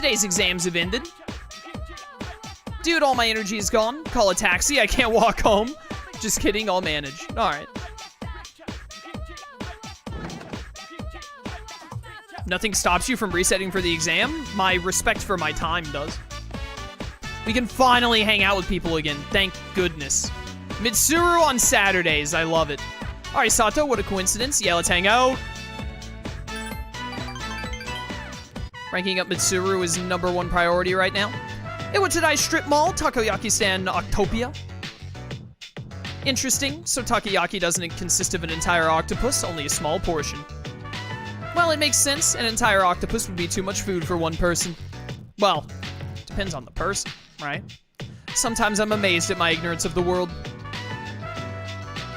Today's exams have ended. Dude, all my energy is gone. Call a taxi, I can't walk home. Just kidding, I'll manage. Alright. Nothing stops you from resetting for the exam? My respect for my time does. We can finally hang out with people again, thank goodness. Mitsuru on Saturdays, I love it. Alright, Sato, what a coincidence. Yeah, let's hang out. Ranking up Mitsuru is #1 priority right now. Iwatadai Strip Mall, Takoyaki Stand, Octopia. Interesting, so takoyaki doesn't consist of an entire octopus, only a small portion. Well, it makes sense. An entire octopus would be too much food for one person. Well, depends on the person, right? Sometimes I'm amazed at my ignorance of the world.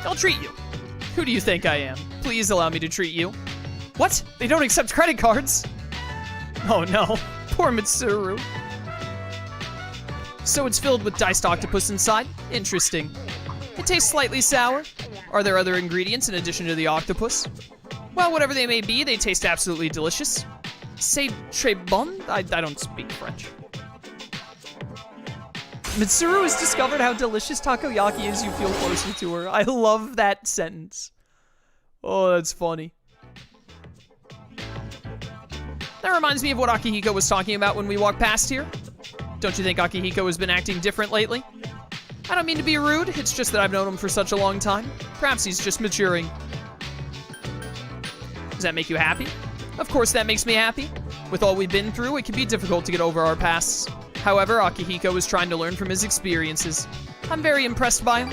I'll treat you. Who do you think I am? Please allow me to treat you. What? They don't accept credit cards? Oh no, poor Mitsuru. So it's filled with diced octopus inside? Interesting. It tastes slightly sour. Are there other ingredients in addition to the octopus? Well, whatever they may be, they taste absolutely delicious. C'est très bon? I don't speak French. Mitsuru has discovered how delicious takoyaki is, you feel closer to her. I love that sentence. Oh, that's funny. That reminds me of what Akihiko was talking about when we walked past here. Don't you think Akihiko has been acting different lately? I don't mean to be rude, it's just that I've known him for such a long time. Perhaps he's just maturing. Does that make you happy? Of course that makes me happy. With all we've been through, it can be difficult to get over our pasts. However, Akihiko is trying to learn from his experiences. I'm very impressed by him.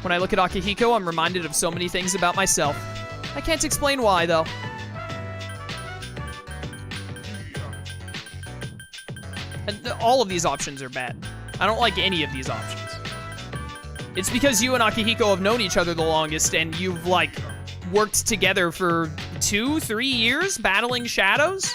When I look at Akihiko, I'm reminded of so many things about myself. I can't explain why, though. And all of these options are bad. I don't like any of these options. It's because you and Akihiko have known each other the longest, and you've, like, worked together for 2-3 years battling shadows?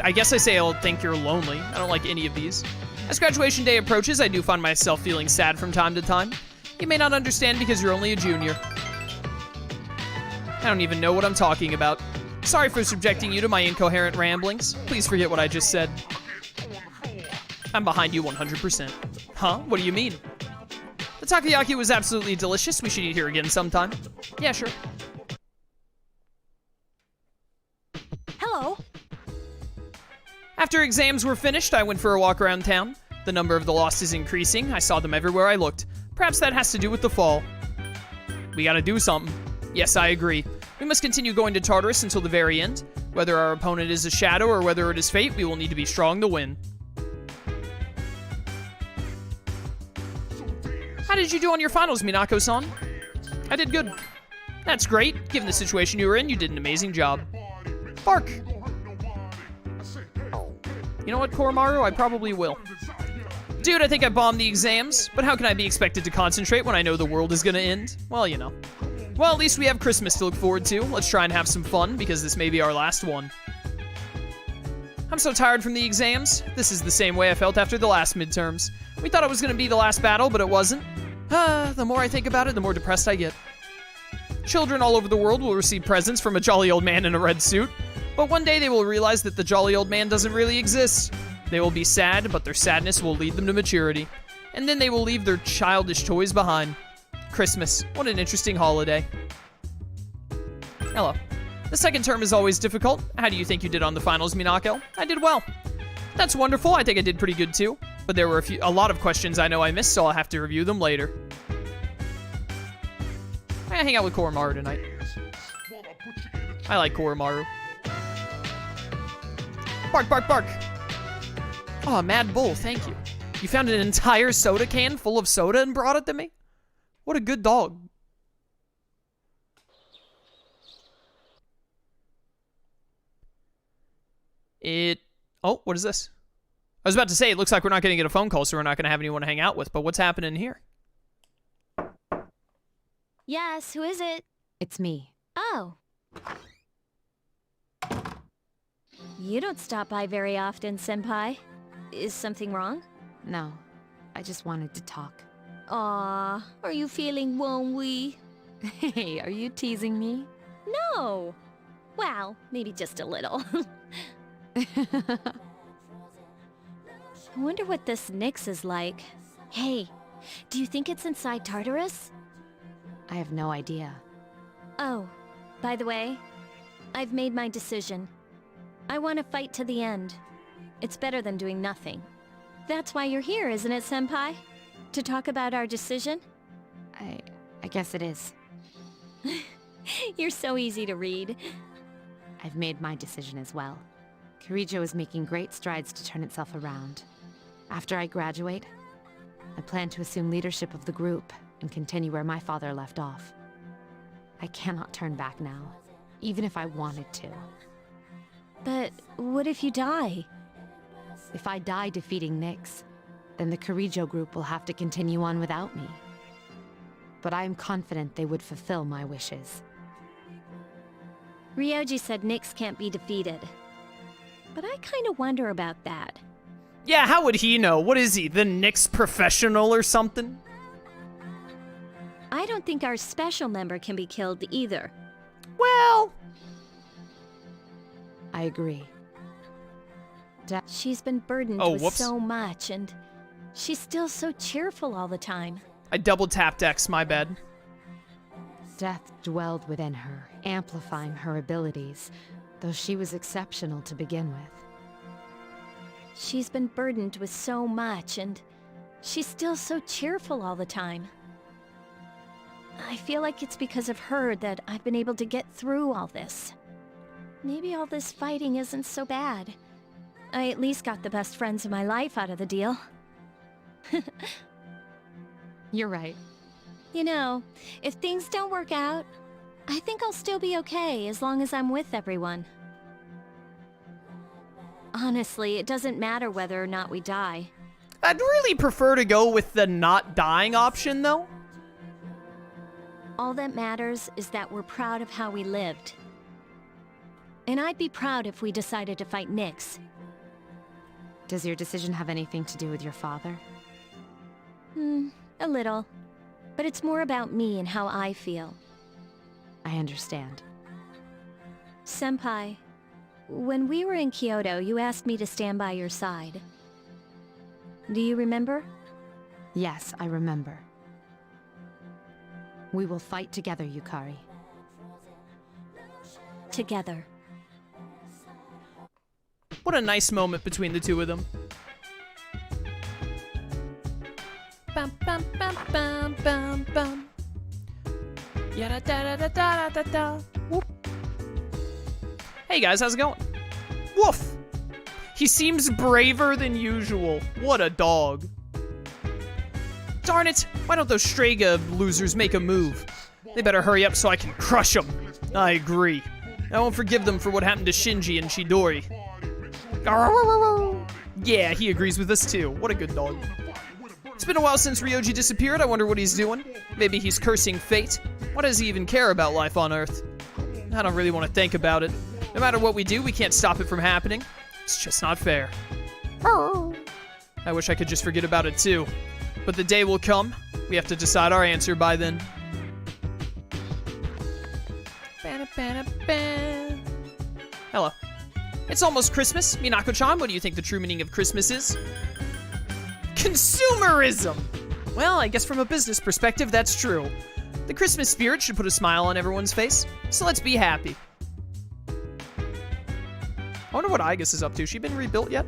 I guess I say I'll think you're lonely. I don't like any of these. As graduation day approaches, I do find myself feeling sad from time to time. You may not understand because you're only a junior. I don't even know what I'm talking about. Sorry for subjecting you to my incoherent ramblings. Please forget what I just said. I'm behind you 100%. Huh? What do you mean? The takoyaki was absolutely delicious. We should eat here again sometime. Yeah, sure. Hello. After exams were finished, I went for a walk around town. The number of the lost is increasing. I saw them everywhere I looked. Perhaps that has to do with the fall. We gotta do something. Yes, I agree. We must continue going to Tartarus until the very end. Whether our opponent is a shadow or whether it is fate, we will need to be strong to win. How did you do on your finals, Minako-san? I did good. That's great. Given the situation you were in, you did an amazing job. Bark! You know what, Koromaru? I probably will. Dude, I think I bombed the exams, but how can I be expected to concentrate when I know the world is gonna end? Well, you know. Well, at least we have Christmas to look forward to. Let's try and have some fun, because this may be our last one. I'm so tired from the exams. This is the same way I felt after the last midterms. We thought it was gonna be the last battle, but it wasn't. The more I think about it, the more depressed I get. Children all over the world will receive presents from a jolly old man in a red suit, but one day they will realize that the jolly old man doesn't really exist. They will be sad, but their sadness will lead them to maturity. And then they will leave their childish toys behind. Christmas. What an interesting holiday. Hello. The second term is always difficult. How do you think you did on the finals, Minako? I did well. That's wonderful. I think I did pretty good too. But there were a lot of questions I know I missed, so I'll have to review them later. I'm gonna hang out with Koromaru tonight. I like Koromaru. Bark, bark, bark. Oh, Mad Bull, thank you. You found an entire soda can full of soda and brought it to me? What a good dog. Oh, what is this? I was about to say, it looks like we're not going to get a phone call, so we're not going to have anyone to hang out with, but what's happening here? Yes, who is it? It's me. Oh. You don't stop by very often, Senpai. Is something wrong? No, I just wanted to talk. Aw, are you feeling lonely? Hey, are you teasing me? No. Well, maybe just a little. I wonder what this Nyx is like. Hey, do you think it's inside Tartarus? I have no idea. Oh, by the way, I've made my decision. I want to fight to the end. It's better than doing nothing. That's why you're here, isn't it, Senpai? To talk about our decision? I guess it is. You're so easy to read. I've made my decision as well. Kirijo is making great strides to turn itself around. After I graduate, I plan to assume leadership of the group and continue where my father left off. I cannot turn back now, even if I wanted to. But what if you die? If I die defeating Nyx, then the Kirijo group will have to continue on without me. But I am confident they would fulfill my wishes. Ryoji said Nyx can't be defeated. But I kinda wonder about that. Yeah, how would he know? What is he, the Nyx professional or something? I don't think our special member can be killed either. Well... I agree. She's been burdened with whoops. so much, and she's still so cheerful all the time. I double tapped X, my bad. Death dwelled within her, amplifying her abilities, though she was exceptional to begin with. She's been burdened with so much, and she's still so cheerful all the time. I feel like it's because of her that I've been able to get through all this. Maybe all this fighting isn't so bad. I at least got the best friends in my life out of the deal. You're right. You know, if things don't work out, I think I'll still be okay as long as I'm with everyone. Honestly, it doesn't matter whether or not we die. I'd really prefer to go with the not dying option, though. All that matters is that we're proud of how we lived. And I'd be proud if we decided to fight Nyx. Does your decision have anything to do with your father? A little. But it's more about me and how I feel. I understand. Senpai, when we were in Kyoto, you asked me to stand by your side. Do you remember? Yes, I remember. We will fight together, Yukari. Together. What a nice moment between the two of them. Bum, bum, bum, bum, bum, bum. Yada da da da da da da. Whoop. Hey guys, how's it going? Woof! He seems braver than usual. What a dog. Darn it! Why don't those Strega losers make a move? They better hurry up so I can crush them. I agree. I won't forgive them for what happened to Shinji and Chidori. Yeah, he agrees with us too. What a good dog. It's been a while since Ryoji disappeared. I wonder what he's doing. Maybe he's cursing fate. Why does he even care about life on Earth? I don't really want to think about it. No matter what we do, we can't stop it from happening. It's just not fair. I wish I could just forget about it too. But the day will come. We have to decide our answer by then. Hello. It's almost Christmas. Minako-chan, what do you think the true meaning of Christmas is? Consumerism! Well, I guess from a business perspective, that's true. The Christmas spirit should put a smile on everyone's face, so let's be happy. I wonder what Igus is up to. She been rebuilt yet?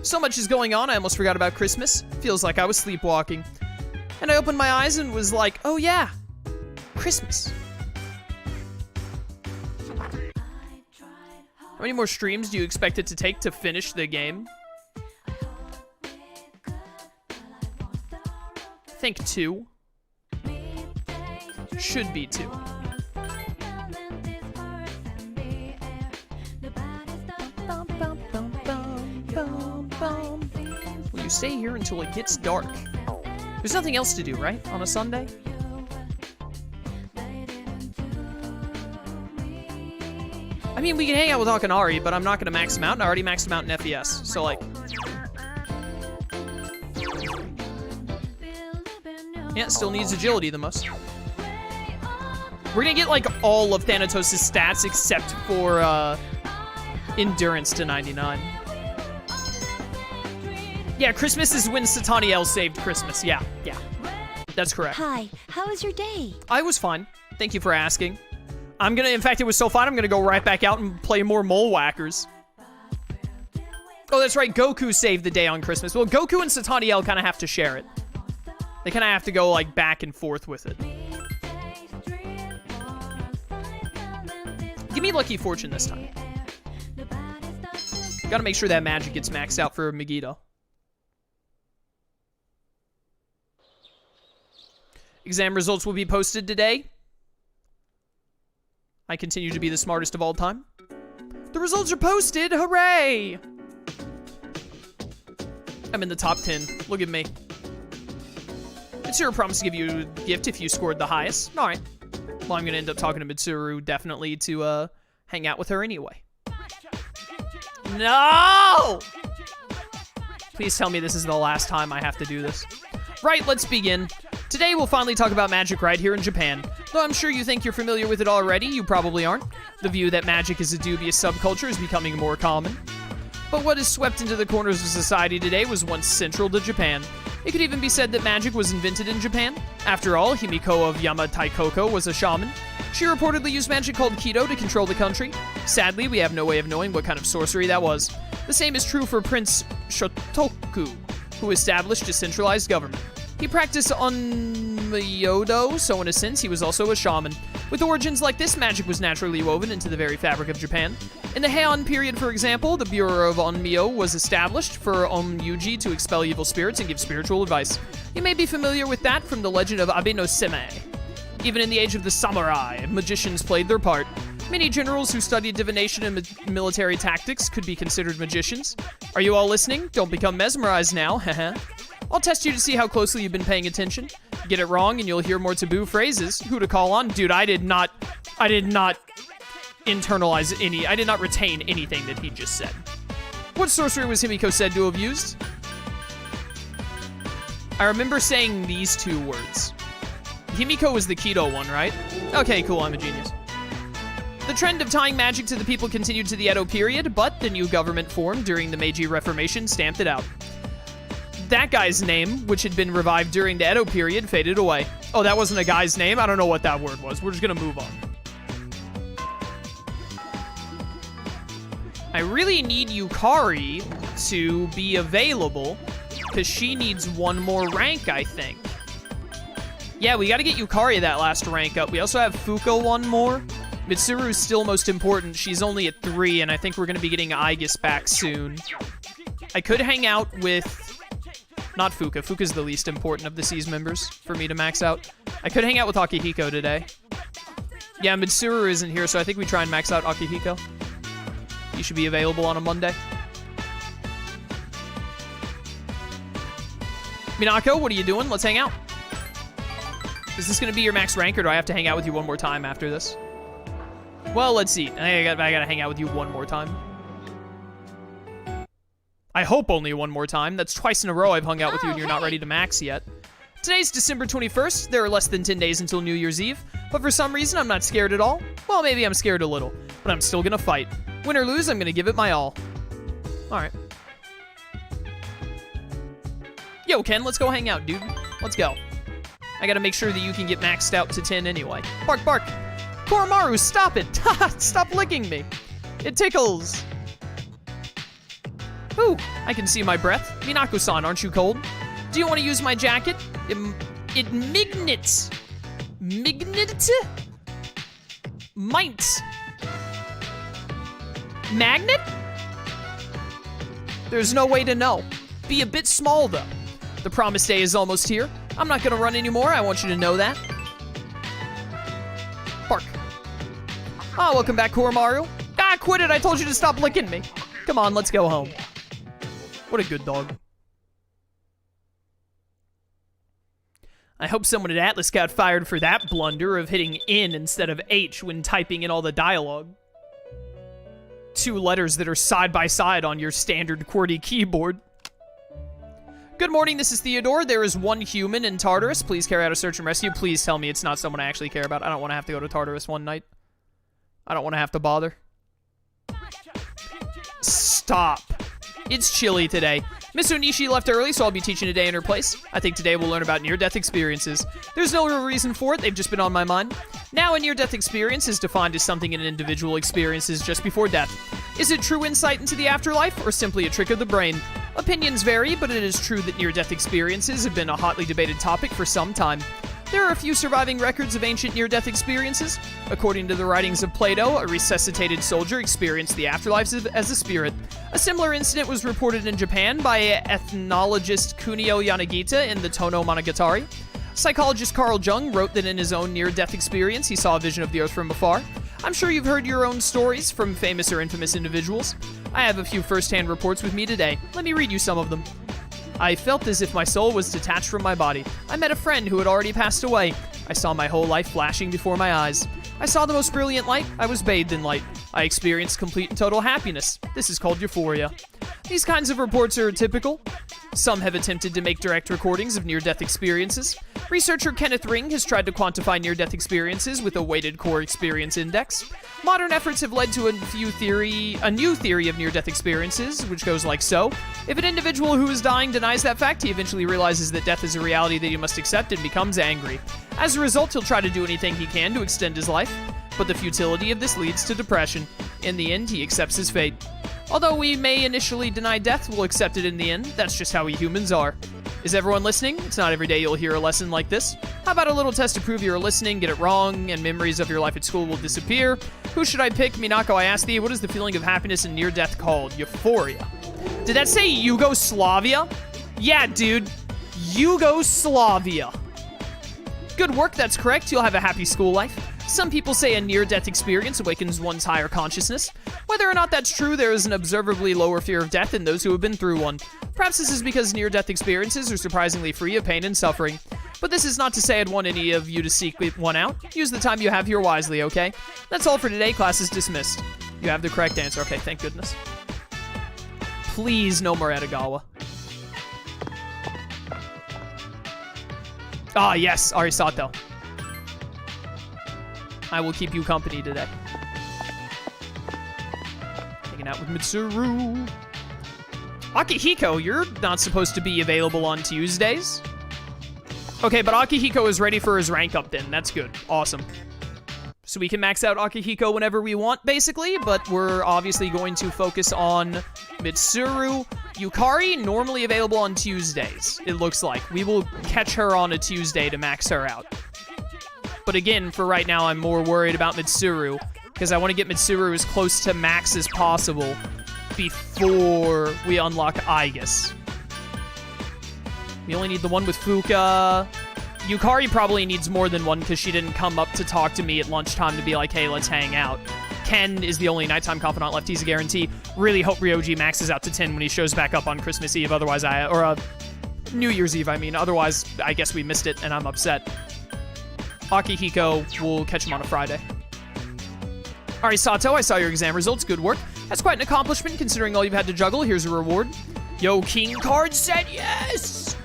So much is going on, I almost forgot about Christmas. Feels like I was sleepwalking. And I opened my eyes and was like, oh yeah, Christmas. How many more streams do you expect it to take to finish the game? I think 2. Should be 2. Will you stay here until it gets dark? There's nothing else to do, right? On a Sunday? I mean, we can hang out with Akanari, but I'm not gonna max him out, and I already maxed him out in FES, so like... Yeah, still needs agility the most. We're gonna get, like, all of Thanatos' stats except for, Endurance to 99. Yeah, Christmas is when Sataniel saved Christmas. Yeah. That's correct. Hi, how was your day? I was fine. Thank you for asking. In fact, it was so fun, I'm gonna go right back out and play more Mole Whackers. Oh, that's right, Goku saved the day on Christmas. Well, Goku and Sataniel kind of have to share it. They kind of have to go, like, back and forth with it. Give me Lucky Fortune this time. Gotta make sure that magic gets maxed out for Megiddo. Exam results will be posted today. I continue to be the smartest of all time. The results are posted! Hooray! I'm in the top 10. Look at me. Mitsuru promised to give you a gift if you scored the highest. Alright. Well, I'm gonna end up talking to Mitsuru definitely to hang out with her anyway. No! Please tell me this is the last time I have to do this. Right, let's begin. Today we'll finally talk about magic right here in Japan. Though I'm sure you think you're familiar with it already, you probably aren't. The view that magic is a dubious subculture is becoming more common. But what is swept into the corners of society today was once central to Japan. It could even be said that magic was invented in Japan. After all, Himiko of Yamataikoko was a shaman. She reportedly used magic called Kido to control the country. Sadly, we have no way of knowing what kind of sorcery that was. The same is true for Prince Shotoku, who established a centralized government. He practiced Onmyodo, so in a sense, he was also a shaman. With origins like this, magic was naturally woven into the very fabric of Japan. In the Heian period, for example, the Bureau of Onmyo was established for Onmyuji to expel evil spirits and give spiritual advice. You may be familiar with that from the legend of Abe no Seme. Even in the age of the samurai, magicians played their part. Many generals who studied divination and military tactics could be considered magicians. Are you all listening? Don't become mesmerized now, haha. I'll test you to see how closely you've been paying attention. Get it wrong and you'll hear more taboo phrases. Who to call on? Dude, I did not internalize any, I did not retain anything that he just said. What sorcery was Himiko said to have used? I remember saying these two words. Himiko was the Kido one, right? Okay, cool, I'm a genius. The trend of tying magic to the people continued to the Edo period, but the new government formed during the Meiji Reformation stamped it out. That guy's name, which had been revived during the Edo period, faded away. Oh, that wasn't a guy's name? I don't know what that word was. We're just gonna move on. I really need Yukari to be available, because she needs one more rank, I think. Yeah, we gotta get Yukari that last rank up. We also have Fuka one more. Mitsuru's still most important. She's only at 3, and I think we're gonna be getting Aegis back soon. I could hang out with... Not Fuka. Fuka's the least important of the C's members for me to max out. I could hang out with Akihiko today. Yeah, Mitsuru isn't here, so I think we try and max out Akihiko. He should be available on a Monday. Minako, what are you doing? Let's hang out. Is this going to be your max rank, or do I have to hang out with you one more time after this? Well, let's see. I gotta hang out with you one more time. I hope only one more time. That's twice in a row I've hung out with you and you're not ready to max yet. Today's December 21st. There are less than 10 days until New Year's Eve, but for some reason I'm not scared at all. Well, maybe I'm scared a little, but I'm still gonna fight. Win or lose, I'm gonna give it my all. Alright. Yo, Ken, let's go hang out, dude. Let's go. I gotta make sure that you can get maxed out to 10 anyway. Bark, bark. Koromaru, stop it. Stop licking me. It tickles. Ooh, I can see my breath. Minako-san, aren't you cold? Do you want to use my jacket? It mignits. Mignit? Might. Magnet? There's no way to know. Be a bit small, though. The promised day is almost here. I'm not gonna run anymore, I want you to know that. Bark. Ah, welcome back, Koromaru. Ah, quit it, I told you to stop licking me. Come on, let's go home. What a good dog. I hope someone at Atlus got fired for that blunder of hitting N instead of H when typing in all the dialogue. 2 letters that are side by side on your standard QWERTY keyboard. Good morning, this is Theodore. There is one human in Tartarus. Please carry out a search and rescue. Please tell me it's not someone I actually care about. I don't want to have to go to Tartarus one night. I don't want to have to bother. stop. It's chilly today. Miss Onishi left early, so I'll be teaching today in her place. I think today we'll learn about near-death experiences. There's no real reason for it, they've just been on my mind. Now, a near-death experience is defined as something an individual experiences just before death. Is it true insight into the afterlife, or simply a trick of the brain? Opinions vary, but it is true that near-death experiences have been a hotly debated topic for some time. There are a few surviving records of ancient near-death experiences. According to the writings of Plato, a resuscitated soldier experienced the afterlife as a spirit. A similar incident was reported in Japan by ethnologist Kunio Yanagita in the Tono Monogatari. Psychologist Carl Jung wrote that in his own near-death experience, he saw a vision of the Earth from afar. I'm sure you've heard your own stories from famous or infamous individuals. I have a few first-hand reports with me today. Let me read you some of them. I felt as if my soul was detached from my body. I met a friend who had already passed away. I saw my whole life flashing before my eyes. I saw the most brilliant light. I was bathed in light. I experienced complete and total happiness. This is called euphoria. These kinds of reports are typical. Some have attempted to make direct recordings of near-death experiences. Researcher Kenneth Ring has tried to quantify near-death experiences with a weighted core experience index. Modern efforts have led to a new theory of near-death experiences, which goes like so. If an individual who is dying denies that fact, he eventually realizes that death is a reality that he must accept and becomes angry. As a result, he'll try to do anything he can to extend his life, but the futility of this leads to depression. In the end, he accepts his fate. Although we may initially deny death, we'll accept it in the end. That's just how we humans are. Is everyone listening? It's not every day you'll hear a lesson like this. How about a little test to prove you're listening, get it wrong, and memories of your life at school will disappear? Who should I pick? Minako, I ask thee, what is the feeling of happiness in near-death called? Euphoria. Did that say Yugoslavia? Yeah, dude. Yugoslavia. Good work, that's correct. You'll have a happy school life. Some people say a near-death experience awakens one's higher consciousness. Whether or not that's true, there is an observably lower fear of death in those who have been through one. Perhaps this is because near-death experiences are surprisingly free of pain and suffering. But this is not to say I'd want any of you to seek one out. Use the time you have here wisely, okay? That's all for today. Class is dismissed. You have the correct answer. Okay, thank goodness. Please, no more Edogawa. Ah, yes, Arisato. I will keep you company today. Hanging out with Mitsuru. Akihiko, you're not supposed to be available on Tuesdays. Okay, but Akihiko is ready for his rank up then. That's good. Awesome. So we can max out Akihiko whenever we want, basically, but we're obviously going to focus on Mitsuru. Yukari, normally available on Tuesdays, it looks like. We will catch her on a Tuesday to max her out. But again, for right now, I'm more worried about Mitsuru, because I want to get Mitsuru as close to max as possible before we unlock Aigis. We only need the one with Fuka. Yukari probably needs more than one, because she didn't come up to talk to me at lunchtime to be like, hey, let's hang out. Ken is the only nighttime confidant left. He's a guarantee. Really hope Ryoji maxes out to 10 when he shows back up on Christmas Eve. Otherwise, New Year's Eve, I mean. Otherwise, I guess we missed it, and I'm upset. Akihiko, we'll catch him on a Friday. Arisato, I saw your exam results. Good work. That's quite an accomplishment, considering all you've had to juggle. Here's a reward. Yo, King card set, yes!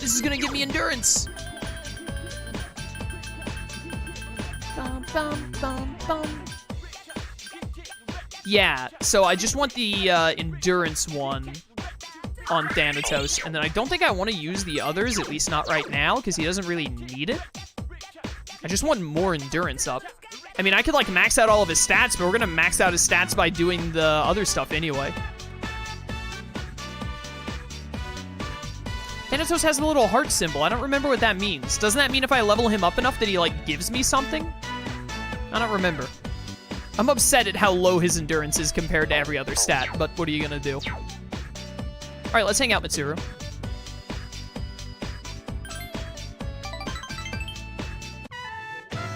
This is gonna give me endurance. Bum, bum, bum, bum. Yeah, so I just want the endurance one on Thanatos, and then I don't think I want to use the others, at least not right now, because he doesn't really need it. I just want more endurance up. I mean, I could, like, max out all of his stats, but we're gonna max out his stats by doing the other stuff anyway. Thanatos has a little heart symbol. I don't remember what that means. Doesn't that mean if I level him up enough that he, like, gives me something? I don't remember. I'm upset at how low his endurance is compared to every other stat, but what are you gonna do? Alright, let's hang out, Mitsuru.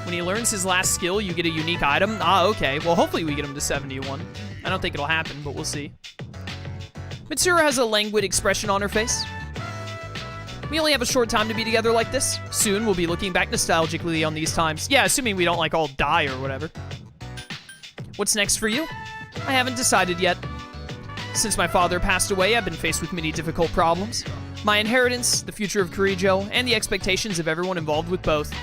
When he learns his last skill, you get a unique item. Ah, okay. Well, hopefully we get him to 71. I don't think it'll happen, but we'll see. Mitsuru has a languid expression on her face. We only have a short time to be together like this. Soon, we'll be looking back nostalgically on these times. Yeah, assuming we don't, like, all die or whatever. What's next for you? I haven't decided yet. Since my father passed away, I've been faced with many difficult problems. My inheritance, the future of Kirijo, and the expectations of everyone involved with both.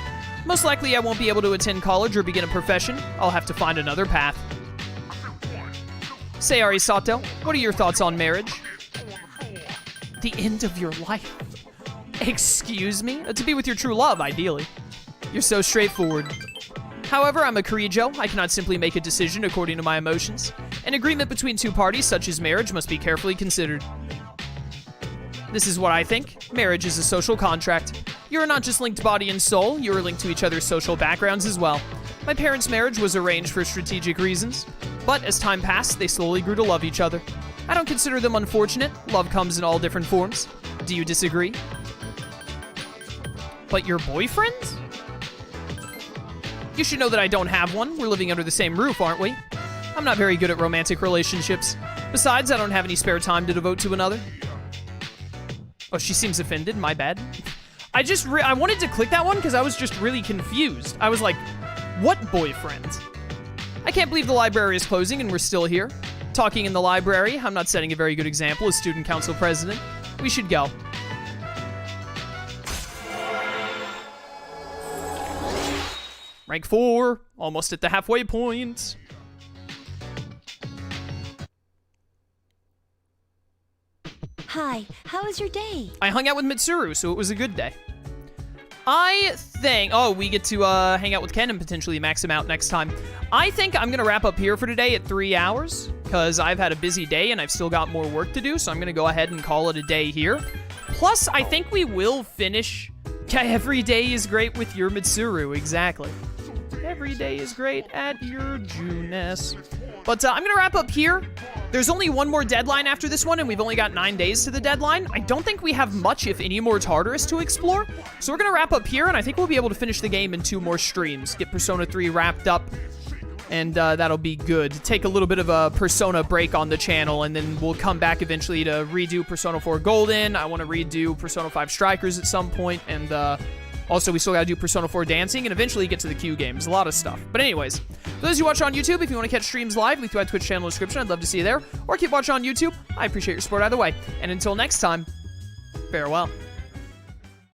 Most likely, I won't be able to attend college or begin a profession. I'll have to find another path. Say, Arisato, what are your thoughts on marriage? The end of your life? Excuse me? To be with your true love, ideally. You're so straightforward. However, I'm a Kirijo. I cannot simply make a decision according to my emotions. An agreement between two parties, such as marriage, must be carefully considered. This is what I think. Marriage is a social contract. You are not just linked body and soul, you are linked to each other's social backgrounds as well. My parents' marriage was arranged for strategic reasons, but as time passed, they slowly grew to love each other. I don't consider them unfortunate. Love comes in all different forms. Do you disagree? But your boyfriend? You should know that I don't have one. We're living under the same roof, aren't we? I'm not very good at romantic relationships. Besides, I don't have any spare time to devote to another. Oh, she seems offended. My bad. I wanted to click that one because I was just really confused. I was like, what boyfriend? I can't believe the library is closing and we're still here. Talking in the library. I'm not setting a very good example as student council president. We should go. Rank 4, almost at the halfway point. Hi, how was your day? I hung out with Mitsuru, so it was a good day. I think... Oh, we get to hang out with Ken and potentially max him out next time. I think I'm going to wrap up here for today at 3 hours, because I've had a busy day and I've still got more work to do, so I'm going to go ahead and call it a day here. Plus, I think we will finish... Every day is great with your Mitsuru, exactly. Every day is great at your Junes. But I'm going to wrap up here. There's only one more deadline after this one, and we've only got 9 days to the deadline. I don't think we have much, if any, more Tartarus to explore. So we're going to wrap up here, and I think we'll be able to finish the game in 2 more streams. Get Persona 3 wrapped up, and that'll be good. Take a little bit of a Persona break on the channel, and then we'll come back eventually to redo Persona 4 Golden. I want to redo Persona 5 Strikers at some point, and also we still got to do Persona 4 Dancing, and eventually get to the Q games. A lot of stuff. But anyways, for those who watch on YouTube, if you want to catch streams live, leave through my Twitch channel description. I'd love to see you there. Or keep watching on YouTube. I appreciate your support either way. And until next time, farewell.